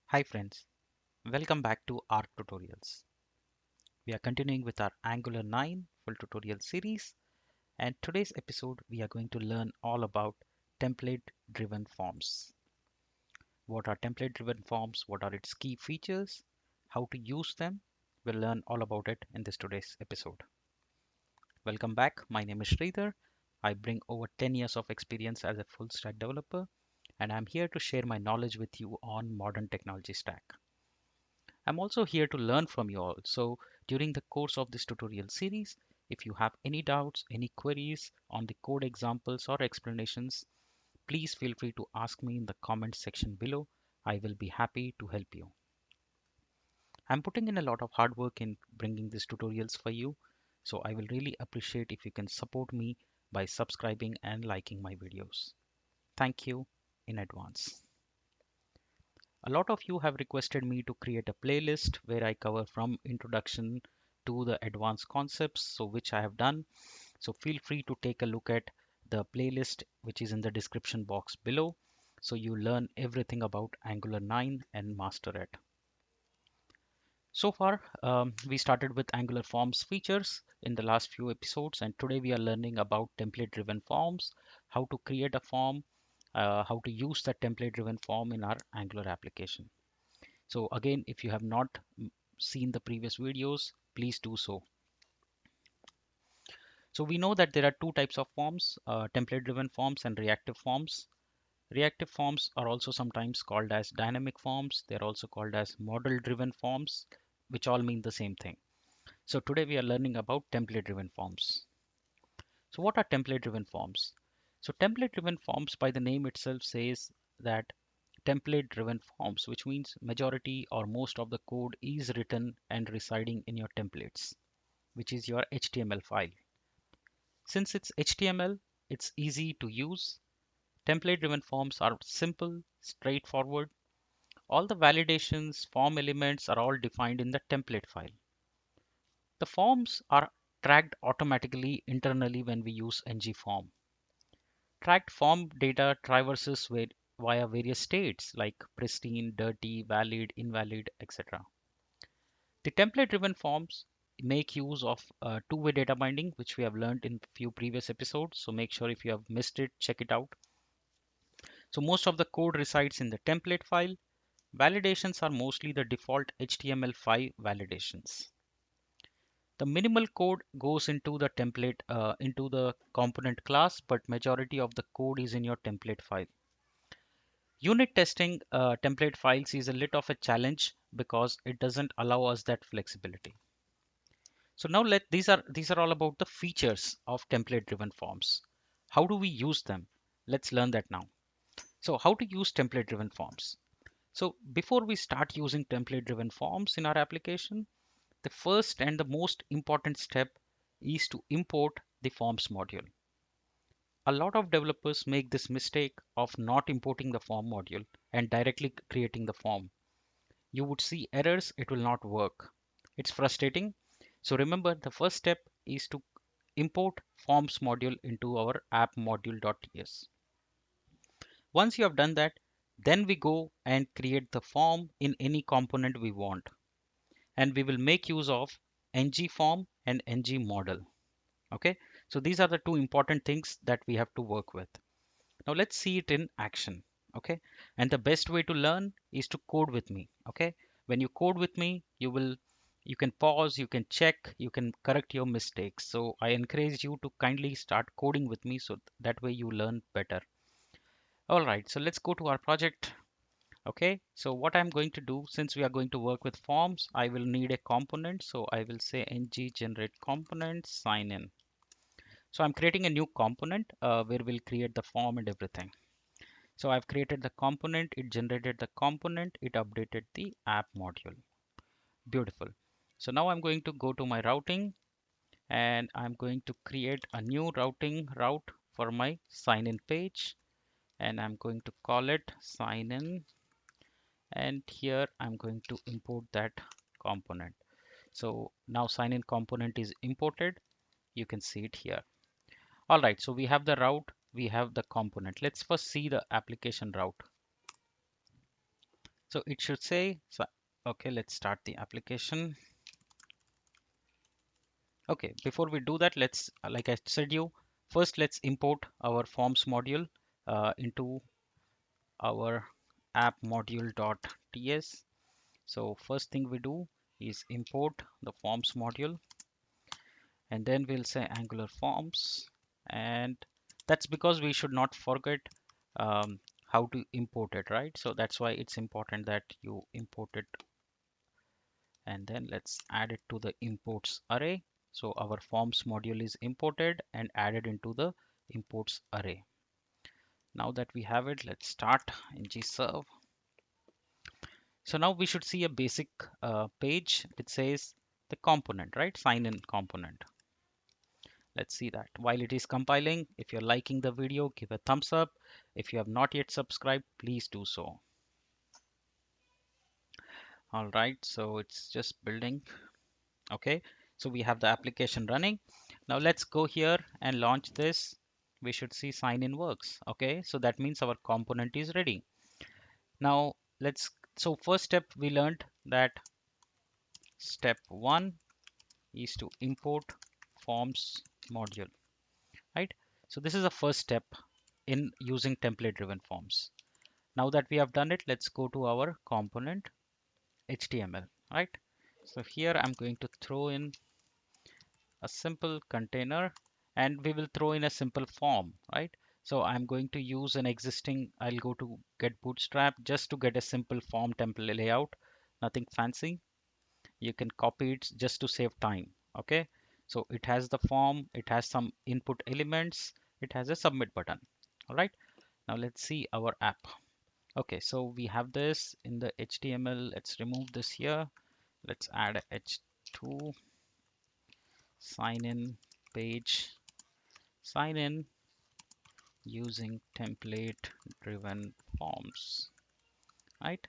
Hi friends, welcome back to ARC Tutorials. We are continuing with our Angular 9 full tutorial series, and today's episode we are going to learn all about template driven forms. What are template driven forms? What are its key features? How to use them? We'll learn all about it in this today's episode. Welcome back. My name is Sridhar. I bring over 10 years of experience as a full stack developer, and I'm here to share my knowledge with you on modern technology stack. I'm also here to learn from you all. So during the course of this tutorial series, if you have any doubts, any queries on the code examples or explanations, please feel free to ask me in the comment section below. I will be happy to help you. I'm putting in a lot of hard work in bringing these tutorials for you. So I will really appreciate if you can support me by subscribing and liking my videos. Thank you in advance. A lot of you have requested me to create a playlist where I cover from introduction to the advanced concepts, so which I have done. So feel free to take a look at the playlist which is in the description box below. So you learn everything about Angular 9 and master it. So far, we started with Angular Forms features in the last few episodes, and today we are learning about template-driven forms, how to create a form, how to use that template-driven form in our Angular application. So again, if you have not seen the previous videos, please do so. So we know that there are two types of forms, template-driven forms and reactive forms. Reactive forms are also sometimes called as dynamic forms. They're also called as model-driven forms, which all mean the same thing. So today we are learning about template-driven forms. So what are template-driven forms? So template-driven forms, by the name itself, says that template driven forms, which means majority or most of the code is written and residing in your templates, which is your HTML file. Since it's HTML, it's easy to use. Template driven forms are simple, straightforward. All the validations, form elements are all defined in the template file. The forms are tracked automatically internally when we use ngForm. Tracked form data traverses via various states like pristine, dirty, valid, invalid, etc. The template-driven forms make use of two-way data binding, which we have learned in a few previous episodes. So make sure if you have missed it, check it out. So most of the code resides in the template file. Validations are mostly the default HTML5 validations. The minimal code goes into the template, into the component class, but majority of the code is in your template file. Unit testing template files is a little of a challenge because it doesn't allow us that flexibility. So now these are all about the features of template driven forms. How do we use them? Let's learn that now. So how to use template driven forms? So before we start using template driven forms in our application, the first and the most important step is to import the forms module. A lot of developers make this mistake of not importing the form module and directly creating the form. You would see errors, it will not work. It's frustrating. So remember, the first step is to import forms module into our app module.ts. Once you have done that, then we go and create the form in any component we want. And we will make use of ng form and ng model. Okay, so these are the two important things that we have to work with. Now let's see it in action. Okay, and the best way to learn is to code with me. Okay, when you code with me, you can pause, you can check, you can correct your mistakes. So I encourage you to kindly start coding with me so that way you learn better. All right, so let's go to our project. Okay, so what I'm going to do, since we are going to work with forms, I will need a component. So I will say ng generate component sign in. So I'm creating a new component where we'll create the form and everything. So I've created the component, it generated the component, it updated the app module. Beautiful. So now I'm going to go to my routing and I'm going to create a new routing route for my sign in page, and I'm going to call it sign in, and here I'm going to import that component. So now sign in component is imported. You can see it here. All right, so we have the route, we have the component. Let's first see the application route. So it should say, so, okay, let's start the application. Okay, before we do that, let's, like I said you, first let's import our forms module into our app module.ts. So first thing we do is import the forms module, and then we'll say Angular forms, and that's because we should not forget how to import it, right? So that's why it's important that you import it, and then let's add it to the imports array. So our forms module is imported and added into the imports array. Now that we have it, let's start ng-serve. So now we should see a basic page which says the component, right? Sign in component. Let's see that. While it is compiling, if you're liking the video, give a thumbs up. If you have not yet subscribed, please do so. All right, so it's just building. Okay, so we have the application running. Now let's go here and launch this. We should see sign in works. Okay, so that means our component is ready. Now so first step we learned that step one is to import forms module, right? So this is the first step in using template driven forms. Now that we have done it, let's go to our component HTML, right? So here I'm going to throw in a simple container, and we will throw in a simple form, right? So I'm going to use an existing, I'll go to get Bootstrap just to get a simple form template layout, nothing fancy. You can copy it just to save time. Okay, so it has the form, it has some input elements, it has a submit button. All right, now let's see our app. Okay, so we have this in the HTML. Let's remove this here. Let's add a h2 sign in page, sign in using template driven forms, right?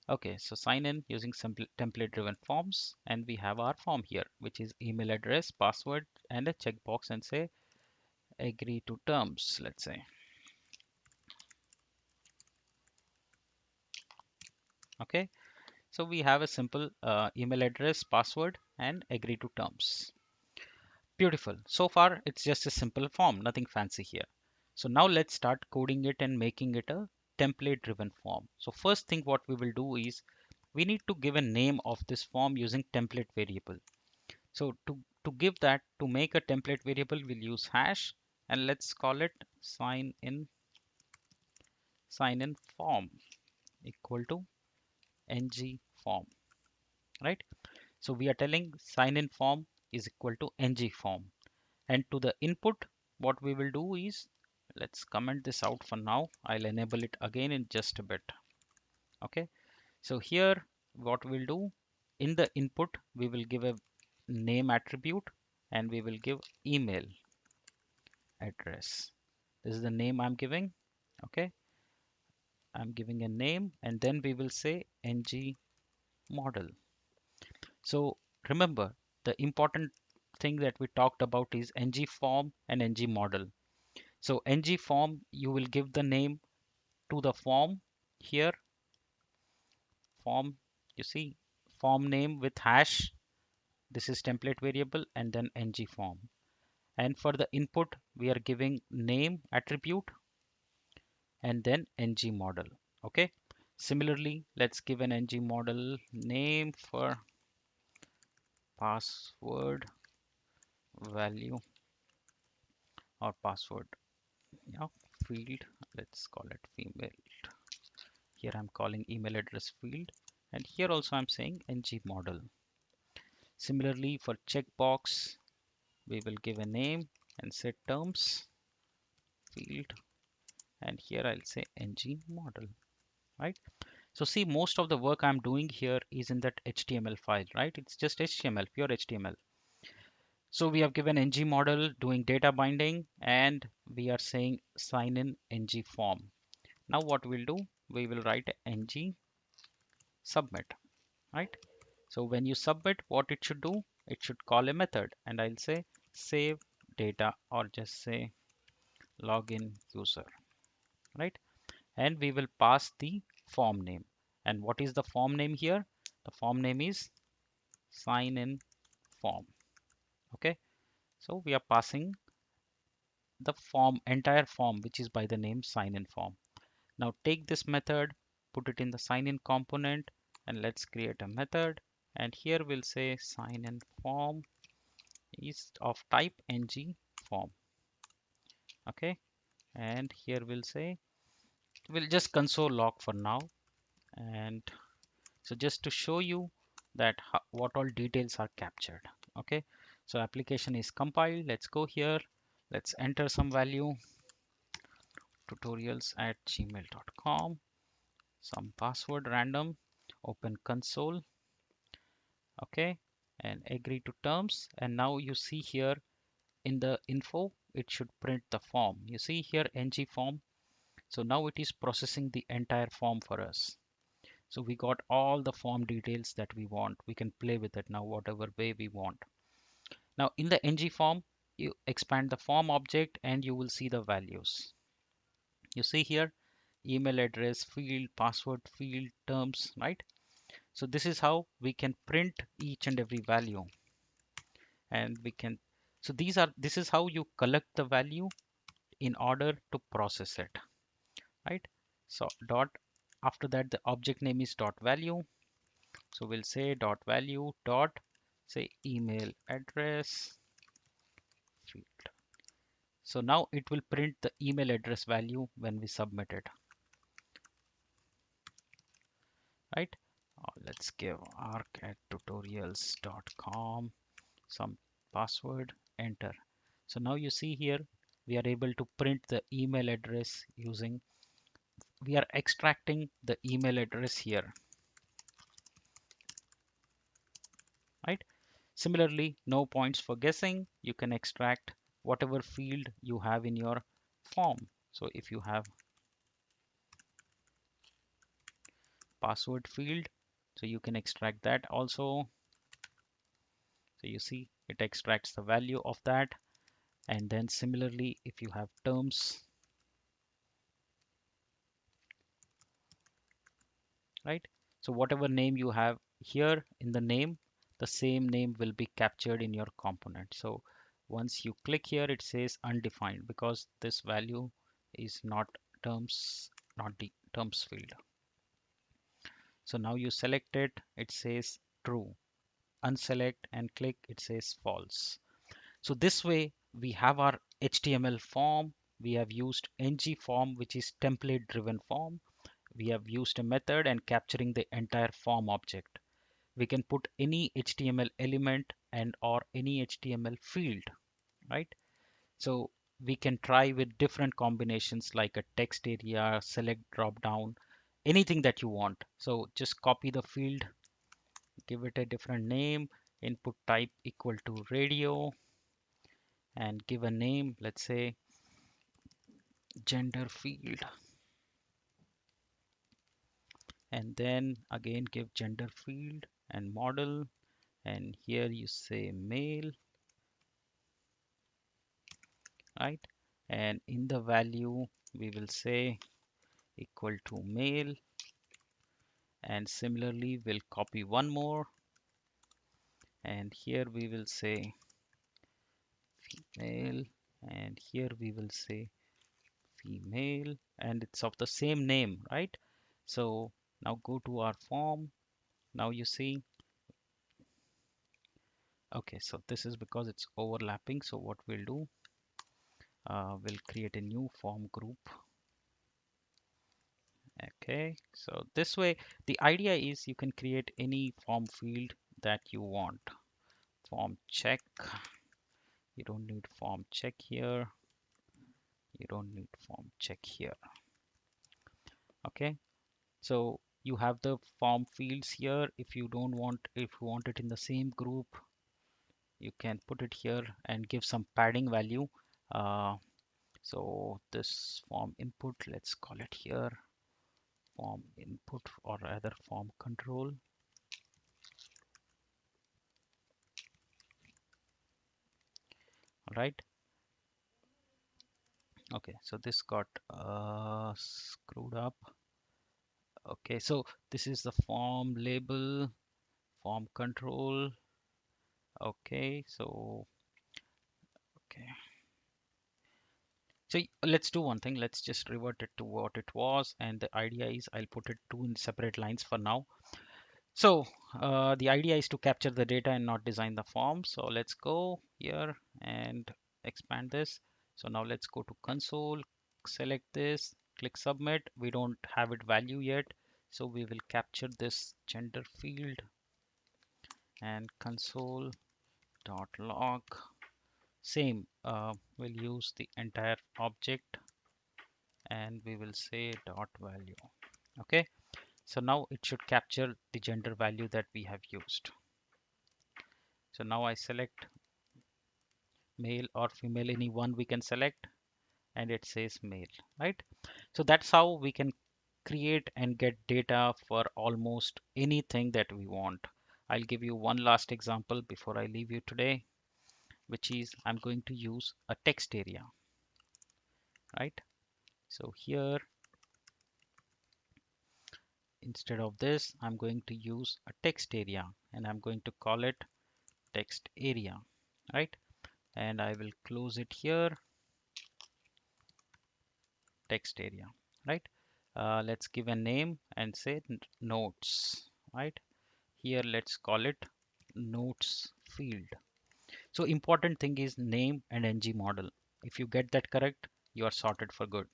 Okay, so sign in using simple template driven forms, and we have our form here, which is email address, password, and a checkbox, and say agree to terms, let's say. Okay, so we have a simple email address, password, and agree to terms. Beautiful. So far, it's just a simple form, nothing fancy here. So now let's start coding it and making it a template driven form. So first thing what we will do is we need to give a name of this form using template variable. So to give that, to make a template variable, we'll use hash, and let's call it sign in form equal to ng form, right? So we are telling sign in form is equal to ng form. And to the input, what we will do is, let's comment this out for now. I'll enable it again in just a bit. Okay, so here what we'll do, in the input we will give a name attribute, and we will give email address. This is the name I'm giving. Okay, I'm giving a name, and then we will say ng model. So remember, the important thing that we talked about is ng form and ng model. So ng form, you will give the name to the form here, form, you see, form name with hash. This is template variable, and then ng form. And for the input, we are giving name attribute and then ng model. Okay. Similarly, let's give an ng model name for password value or password, yeah, field. Let's call it female. Here I'm calling email address field, and here also I'm saying ng model. Similarly, for checkbox, we will give a name and set terms field, and here I'll say ng model, right? So see, most of the work I'm doing here is in that HTML file, right? It's just HTML, pure HTML. So we have given ng model doing data binding, and we are saying sign in ng form. Now what we'll do, we will write ng submit, right? So when you submit, what it should do, it should call a method, and I'll say save data, or just say login user, right? and we will pass the form name. And what is the form name here? The form name is sign in form. Okay, so we are passing the form, entire form, which is by the name sign in form. Now take this method, put it in the sign in component, and let's create a method. And here we'll say sign in form is of type ng form. Okay, and here we'll say we'll just console log for now. And so just to show you that what all details are captured. Okay, so application is compiled. Let's go here. Let's enter some value, tutorials@gmail.com, some password random, open console. Okay, and agree to terms. And now you see here in the info, it should print the form. You see here ng form. So now it is processing the entire form for us. So we got all the form details that we want. We can play with it now whatever way we want. Now in the ng form, you expand the form object and you will see the values. You see here email address field, password field, terms, right? So this is how we can print each and every value. And we can, so this is how you collect the value in order to process it, right? So dot, after that the object name is dot value. So we'll say dot value dot say email address field. So now it will print the email address value when we submit it, right? Let's give arc@tutorials.com some password, enter. So now you see here we are able to print the email address using, we are extracting the email address here, right? Similarly, no points for guessing. You can extract whatever field you have in your form. So if you have password field, so you can extract that also. So you see it extracts the value of that. And then similarly, if you have terms, right? So whatever name you have here in the name, the same name will be captured in your component. So once you click here, it says undefined because this value is not terms, not the terms field. So now you select it, it says true. Unselect and click, it says false. So this way we have our HTML form. We have used ng form, which is template driven form. We have used a method and capturing the entire form object. We can put any HTML element and or any HTML field, right? So we can try with different combinations like a text area, select drop down, anything that you want. So just copy the field, give it a different name, input type equal to radio, and give a name, let's say gender field. And then again give gender field and model, and here you say male, right? And in the value we will say equal to male, and similarly we'll copy one more, and here we will say female, and here we will say female, and it's of the same name, right? So now go to our form. Now you see, okay, so this is because it's overlapping. So what we'll do, we'll create a new form group. Okay, so this way the idea is you can create any form field that you want. Form check, you don't need form check here, you don't need form check here. Okay, so you have the form fields here. If you don't want, if you want it in the same group, you can put it here and give some padding value. So this form input, let's call it here form input, or rather form control. All right, Okay, so this got screwed up. Okay, so this is the form label, form control. Okay, so okay. So let's do one thing. Let's just revert it to what it was. And the idea is I'll put it two in separate lines for now. So the idea is to capture the data and not design the form. So let's go here and expand this. So now let's go to console, select this, click submit. We don't have it value yet. So we will capture this gender field and console dot log. Same, we'll use the entire object and we will say dot value. Okay, so now it should capture the gender value that we have used. So now I select male or female, any one we can select, and it says male, right? So that's how we can create and get data for almost anything that we want. I'll give you one last example before I leave you today, which is I'm going to use a text area, right? So here, instead of this, I'm going to use a text area and I'm going to call it text area, right? And I will close it here, text area, right? Let's give a name and say notes, right? Here, let's call it notes field. So important thing is name and ng model. If you get that correct, you are sorted for good.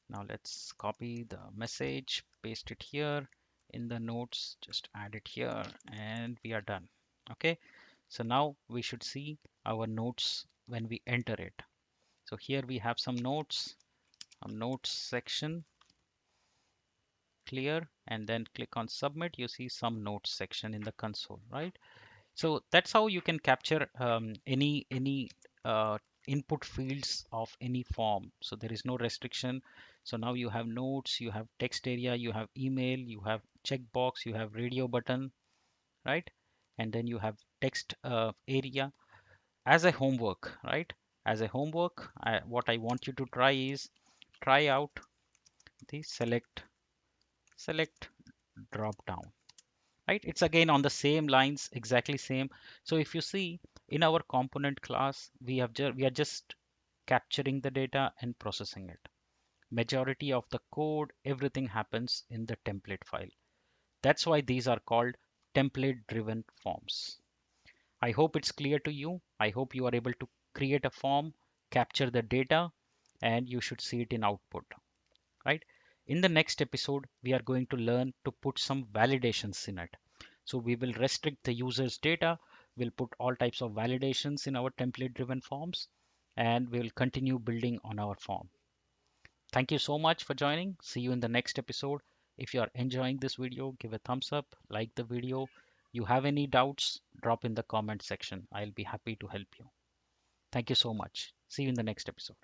Now let's copy the message, paste it here in the notes, just add it here and we are done. Okay, so now we should see our notes when we enter it. So here we have some notes, a notes section, clear, and then click on submit. You see some notes section in the console, right? So that's how you can capture any input fields of any form. So there is no restriction. So now you have notes, you have text area, you have email, you have checkbox, you have radio button, right? And then you have text area as a homework, right? As a homework, what I want you to try is try out the select drop down, right? It's again on the same lines, exactly same. So if you see in our component class, we are just capturing the data and processing it. Majority of the code, everything happens in the template file. That's why these are called template driven forms. I hope it's clear to you. I hope you are able to create a form, capture the data, and you should see it in output, right? In the next episode, we are going to learn to put some validations in it. So we will restrict the user's data. We'll put all types of validations in our template driven forms, and we'll continue building on our form. Thank you so much for joining. See you in the next episode. If you are enjoying this video, give a thumbs up, like the video. You have any doubts, drop in the comment section. I'll be happy to help you. Thank you so much. See you in the next episode.